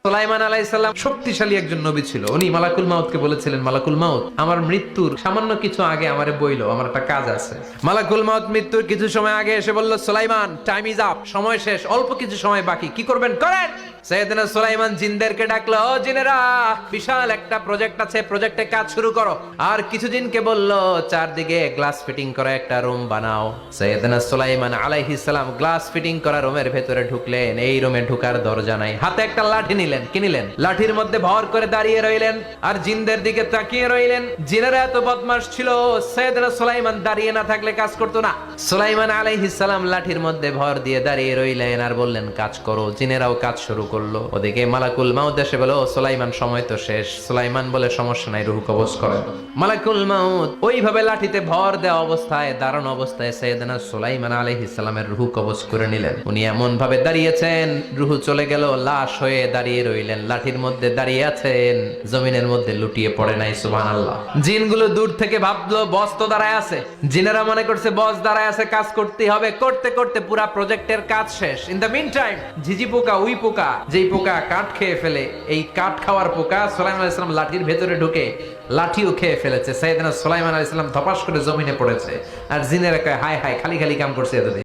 সুলাইমান আলাইহিস সালাম শক্তিশালী একজন নবী ছিল। উনি মালাকুল মাউতকে বলেছিলেন, মালাকুল মাউত, আমার মৃত্যুর সামান্য কিছু আগে আমারে বইলো, আমার একটা কাজ আছে। মালাকুল মাউত মৃত্যুর কিছু সময় আগে এসে বলল, সুলাইমান, টাইম ইজ আপ, সময় শেষ, অল্প কিছু সময় বাকি, কি করবেন করেন। সাইয়েদনা সুলাইমান জিনদেরকে ডাকলো, ও জিনেরা, বিশাল একটা প্রজেক্ট আছে, প্রজেক্টে কাজ শুরু করো। আর কিছু জিনকে বলল, চারদিকে গ্লাস ফিটিং করা একটা রুম বানাও। সাইয়েদনা সুলাইমান আলাইহিস সালাম গ্লাস ফিটিং করা রুমের ভেতরে ঢুকলেন। এই রুমে ঢুকার দরজা নাই, হাতে একটা লাঠি নিলেন, কি নিলেন? লাঠির মধ্যে ভর করে দাঁড়িয়ে রইলেন আর জিনদের দিকে তাকিয়ে রইলেন। জিনেরা এত বদমাশ ছিল, সাইয়েদনা সুলাইমান দাঁড়িয়ে না থাকলে কাজ করতো না। সুলাইমান আলাইহিস সালাম লাঠির মধ্যে ভর দিয়ে দাঁড়িয়ে রইলেন আর বললেন, কাজ করো। জিনেরাও কাজ শুরু করলো। ওদিকে মালাকুল মাউত এসে বলে, ও সুলাইমান, সময় তো শেষ। সুলাইমান বলে, সমস্যা নাই, রূহ কবজ করেন। মালাকুল মাউত ওইভাবে লাঠিতে ভর দেওয়া অবস্থায়, দাঁড়ানো অবস্থায় সাইয়েদনা সুলাইমান আলাইহিস সালামের রূহ কবজ করে নিলেন। উনি এমন ভাবে দাঁড়িয়েছেন, রূহ চলে গেল, লাশ হয়ে দাঁড়িয়ে রইলেন। লাঠির মধ্যে দাঁড়িয়ে আছেন, জমিনের মধ্যে লুটিয়ে পড়ে নাই। সুবহানাল্লাহ। জিনগুলো দূর থেকে ভাবলো বস তো দাঁড়ায় আছে। জিনেরা মনে করছে বস দাঁড়ায় আছে, কাজ করতে হবে। করতে করতে পুরা প্রজেক্টের কাজ শেষ। ইন দ্য মিন টাইম, ঝিঝি পোকা, উই পোকা, যেই পোকা কাঠ খেয়ে ফেলে, এই কাঠ খাওয়ার পোকা সুলাইমান আলাইহিস সালাম লাঠির ভেতরে ঢুকে লাঠিও খেয়ে ফেলেছে। সাইয়েদনা সুলাইমান আলাইহিস সালাম ধপাস করে জমিনে পড়েছে। আর জিনেরা কয়, হায় হায়, খালি খালি কাম করছে এতদিন।